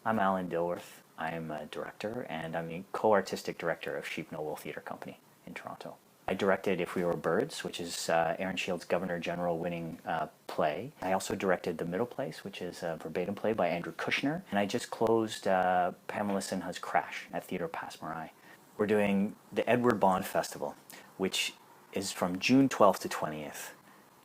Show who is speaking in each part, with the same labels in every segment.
Speaker 1: I'm Alan Dilworth. I'm a director, and I'm the co-artistic director of Sheep Noble Theatre Company in Toronto. I directed If We Were Birds, which is Aaron Shield's Governor General winning play. I also directed The Middle Place, which is a verbatim play by Andrew Kushner. And I just closed Pamela Sinha's Crash at Theatre Passe-Muraille. We're doing the Edward Bond Festival, which is from June 12th to 20th.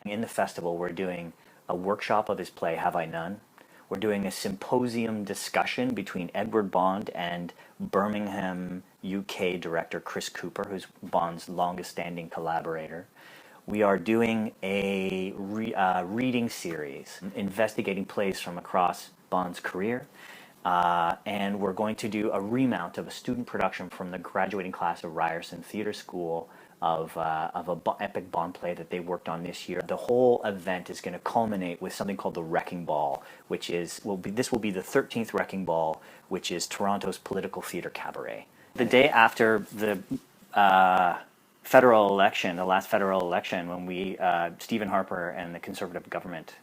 Speaker 1: In the festival, we're doing a workshop of his play, Have I None? We're doing a symposium discussion between Edward Bond and Birmingham, UK director Chris Cooper, who's Bond's longest standing collaborator. We are doing a reading series investigating plays from across Bond's career. And we're going to do a remount of a student production from the graduating class of Ryerson Theatre School of a epic Bond play that they worked on this year. The whole event is going to culminate with something called the Wrecking Ball, which will be the 13th Wrecking Ball, which is Toronto's political theatre cabaret. The day after the federal election, the last federal election, when Stephen Harper and the Conservative government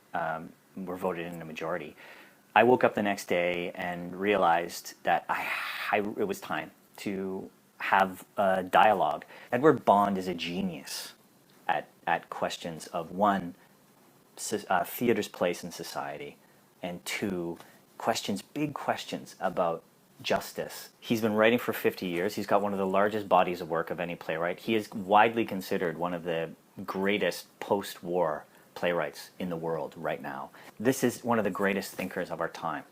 Speaker 1: were voted in a majority, I woke up the next day and realized that it was time to have a dialogue. Edward Bond is a genius at questions of, one, theater's place in society, and two, big questions about justice. He's been writing for 50 years. He's got one of the largest bodies of work of any playwright. He is widely considered one of the greatest post-war playwrights in the world right now. This is one of the greatest thinkers of our time,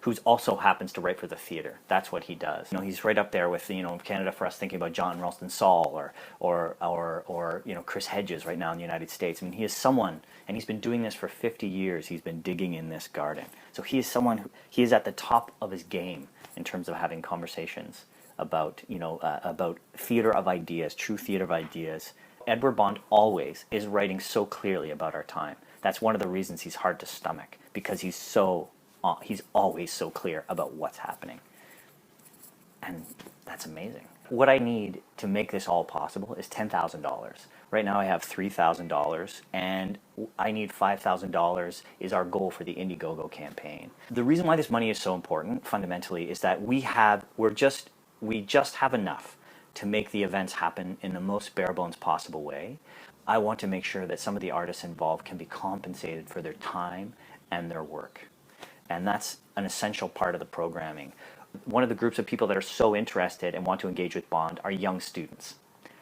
Speaker 1: who also happens to write for the theater. That's what he does. He's right up there with Canada for Us, thinking about John Ralston Saul or Chris Hedges right now in the United States. I mean, he is someone, and he's been doing this for 50 years. He's been digging in this garden. So he is someone he is at the top of his game in terms of having conversations about theater of ideas, true theater of ideas. Edward Bond always is writing so clearly about our time. That's one of the reasons he's hard to stomach, because he's always so clear about what's happening. And that's amazing. What I need to make this all possible is $10,000. Right now I have $3,000, and I need $5,000 is our goal for the Indiegogo campaign. The reason why this money is so important, fundamentally, is that we just have enough to make the events happen in the most bare bones possible way. I want to make sure that some of the artists involved can be compensated for their time and their work. And that's an essential part of the programming. One of the groups of people that are so interested and want to engage with Bond are young students,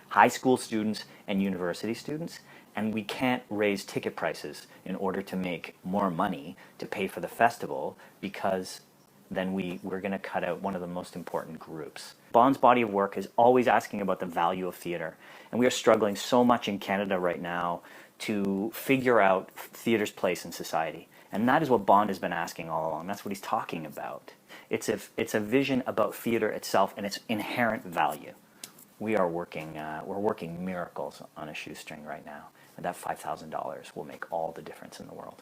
Speaker 1: high school students and university students, and we can't raise ticket prices in order to make more money to pay for the festival, because then we're going to cut out one of the most important groups. Bond's body of work is always asking about the value of theater, and we are struggling so much in Canada right now to figure out theater's place in society. And that is what Bond has been asking all along. That's what he's talking about. It's a vision about theater itself and its inherent value. We're working miracles on a shoestring right now, and that $5,000 will make all the difference in the world.